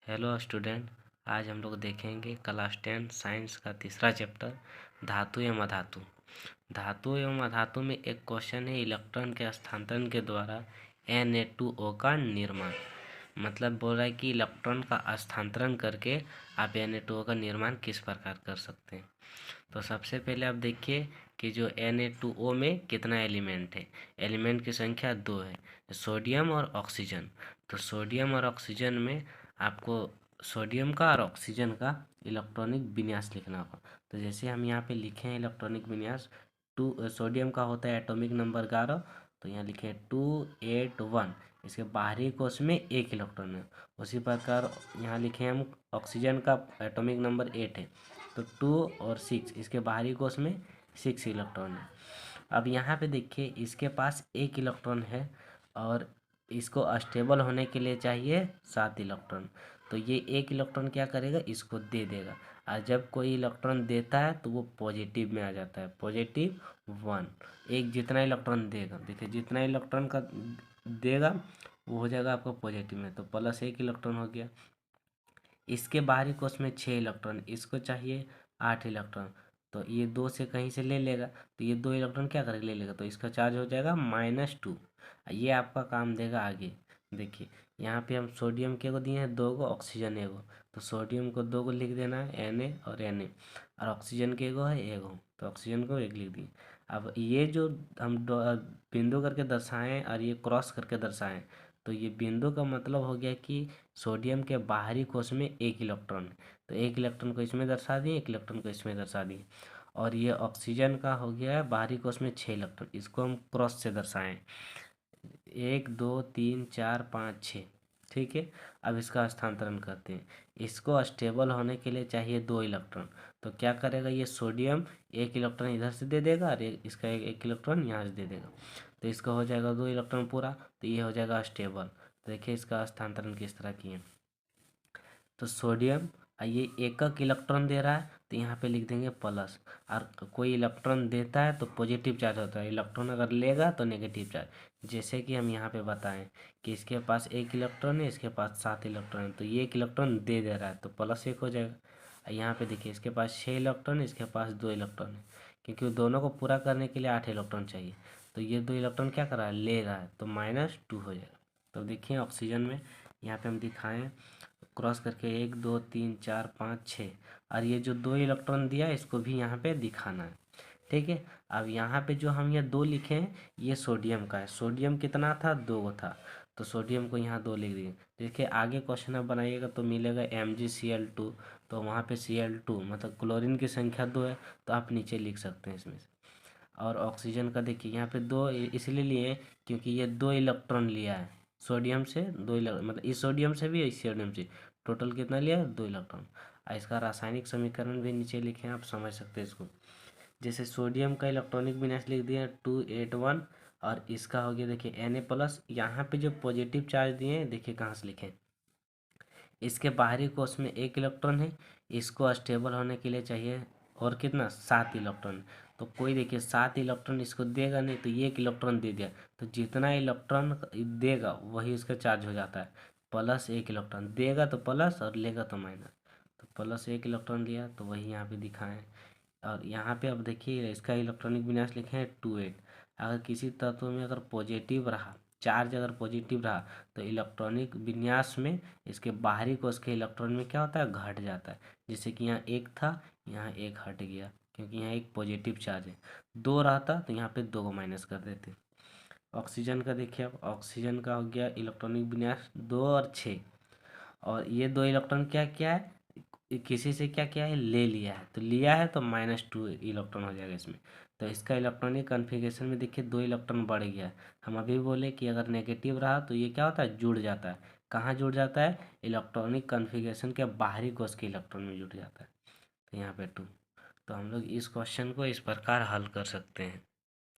Hello student. आज हम लोग देखेंगे क्लास 10 साइंस का तीसरा चैप्टर धातु एवं अधातु। धातु एवं अधातु में एक क्वेश्चन है इलेक्ट्रॉन के स्थानांतरण के द्वारा Na2O का निर्माण। मतलब बोल रहा है कि इलेक्ट्रॉन का स्थानांतरण करके आप Na2O का निर्माण किस प्रकार कर सकते हैं। तो सबसे पहले आप देखिए कि जो Na2O में कितना एलिमेंट है। एलिमेंट की संख्या 2 है, सोडियम और ऑक्सीजन। तो सोडियम और ऑक्सीजन में आपको सोडियम का और ऑक्सीजन का इलेक्ट्रॉनिक विन्यास लिखना होगा। तो जैसे हम यहाँ पे लिखे हैं इलेक्ट्रॉनिक विन्यास, सोडियम का होता है एटॉमिक नंबर 11, तो यहाँ लिखे 281। इसके बाहरी कोश में 1 इलेक्ट्रॉन है। उसी प्रकार यहाँ लिखे हम ऑक्सीजन का एटॉमिक नंबर 8 है, तो 2 और 6 इसके बाहरी कोश में 6 इलेक्ट्रॉन है। अब यहाँ पे देखिए इसके पास 1 इलेक्ट्रॉन है और इसको स्टेबल होने के लिए चाहिए 7 इलेक्ट्रॉन। तो ये 1 इलेक्ट्रॉन क्या करेगा, इसको दे देगा। और जब कोई इलेक्ट्रॉन देता है तो वो पॉजिटिव में आ जाता है, +1। एक जितना इलेक्ट्रॉन देगा, देखिए जितना इलेक्ट्रॉन का देगा वो हो जाएगा आपका पॉजिटिव में, तो +1 इलेक्ट्रॉन हो गया। इसके बाहरी कोश में 6 इलेक्ट्रॉन, इसको चाहिए 8 इलेक्ट्रॉन। तो ये 2 से कहीं से ले लेगा, तो ये 2 इलेक्ट्रॉन क्या करेगा, ले लेगा, तो इसका चार्ज हो जाएगा -2। ये आपका काम देगा आगे। देखिए यहाँ पे हम सोडियम के को दिए हैं 2 को, ऑक्सीजन 1 को, तो सोडियम को 2 को लिख देना है Na और Na, और ऑक्सीजन के को है 1 को, तो ऑक्सीजन को 1 लिख दिए। अब ये जो हम बिंदु करके दर्शाएं और ये क्रॉस करके दर्शाएं, तो ये बिंदु का मतलब हो गया कि सोडियम के बाहरी कोश में 1 इलेक्ट्रॉन है, तो 1 इलेक्ट्रॉन को इसमें दर्शा दिए, 1 इलेक्ट्रॉन को इसमें दर्शा दिए। और ये ऑक्सीजन का हो गया है बाहरी कोश में 6 इलेक्ट्रॉन, इसको हम क्रॉस से दर्शाएं, 1 2 3 4 5 6। ठीक है। अब इसका स्थानांतरण करते हैं। इसको स्टेबल होने के लिए चाहिए 2 इलेक्ट्रॉन, तो क्या करेगा, ये सोडियम 1 इलेक्ट्रॉन इधर से दे देगा और इसका एक इलेक्ट्रॉन यहाँ से दे देगा, तो इसका हो जाएगा 2 इलेक्ट्रॉन पूरा, तो ये हो जाएगा स्टेबल। देखिए इसका स्थानांतरण किस तरह किए। तो सोडियम ये एकक इलेक्ट्रॉन दे रहा है, तो यहाँ पे लिख देंगे प्लस। और कोई इलेक्ट्रॉन देता है तो पॉजिटिव चार्ज होता है, इलेक्ट्रॉन अगर लेगा तो नेगेटिव चार्ज। जैसे कि हम यहाँ पे बताएं कि इसके पास 1 इलेक्ट्रॉन है, इसके पास 7 इलेक्ट्रॉन है, तो ये 1 इलेक्ट्रॉन दे दे रहा है तो +1 हो जाएगा। यहाँ पे देखिए इसके पास 6 इलेक्ट्रॉन है, इसके पास 2 इलेक्ट्रॉन है, क्योंकि दोनों को पूरा करने के लिए 8 इलेक्ट्रॉन चाहिए, तो ये 2 इलेक्ट्रॉन क्या कर रहा है, ले रहा है, तो -2 हो जाएगा। तो देखिए ऑक्सीजन में यहाँ पे हम दिखाएं क्रॉस करके 1 2 3 4 5 6, और ये जो 2 इलेक्ट्रॉन दिया है इसको भी यहाँ पे दिखाना है। ठीक है। अब यहाँ पे जो हम ये 2 लिखे हैं ये सोडियम का है। सोडियम कितना था, 2 था, तो सोडियम को यहाँ 2 लिख दिए। देखिए आगे क्वेश्चन आप बनाइएगा तो मिलेगा MgCl2, तो वहाँ पे Cl2 मतलब क्लोरीन की संख्या 2 है, तो आप नीचे लिख सकते हैं इसमें से। और ऑक्सीजन का देखिए यहाँ पे 2 इसलिए लिए क्योंकि ये 2 इलेक्ट्रॉन लिया है सोडियम से, 2 मतलब इस सोडियम से भी इस सोडियम से, टोटल कितना लिया है, 2 इलेक्ट्रॉन। इसका रासायनिक समीकरण भी नीचे लिखे हैं, आप समझ सकते हैं इसको। जैसे सोडियम का इलेक्ट्रॉनिक विन्यास लिख दिया 281, और इसका हो गया देखिए Na+। यहाँ पे जो पॉजिटिव चार्ज दिए हैं देखिए कहाँ से लिखें, इसके बाहरी कोश में 1 इलेक्ट्रॉन है, इसको स्टेबल होने के लिए चाहिए और कितना, 7 इलेक्ट्रॉन। तो कोई देखिए 7 इलेक्ट्रॉन इसको देगा नहीं, तो ये 1 इलेक्ट्रॉन दे दिया, तो जितना इलेक्ट्रॉन देगा वही इसका चार्ज हो जाता है। +1 इलेक्ट्रॉन देगा तो प्लस और लेगा तो माइनस, तो +1 इलेक्ट्रॉन लिया तो वही यहाँ पे दिखाएं। और यहाँ पे अब देखिए इसका इलेक्ट्रॉनिक विन्यास लिखे हैं 28। अगर किसी तत्व में अगर पॉजिटिव रहा चार्ज, अगर पॉजिटिव रहा तो इलेक्ट्रॉनिक विन्यास में इसके बाहरी कोश के इलेक्ट्रॉन में क्या होता है, घट जाता है। जैसे कि यहाँ 1 था, यहाँ 1 हट गया, क्योंकि यहाँ एक पॉजिटिव चार्ज है। 2 रहता तो यहाँ पे 2 को माइनस कर देते। ऑक्सीजन का देखिए, अब ऑक्सीजन का हो गया इलेक्ट्रॉनिक विन्यास 2 और 6, और ये 2 इलेक्ट्रॉन क्या क्या है, किसी से क्या क्या है, ले लिया है, तो लिया है तो -2 इलेक्ट्रॉन हो जाएगा इसमें। तो इसका इलेक्ट्रॉनिक कन्फिगरेशन में देखिए 2 इलेक्ट्रॉन बढ़ गया है। हम अभी बोले कि अगर नेगेटिव रहा तो ये क्या होता है, जुड़ जाता है। कहाँ जुड़ जाता है, इलेक्ट्रॉनिक कन्फिगरेशन के बाहरी कोश के इलेक्ट्रॉन में जुड़ जाता है, तो यहाँ पे 2। तो हम लोग इस क्वेश्चन को इस प्रकार हल कर सकते हैं।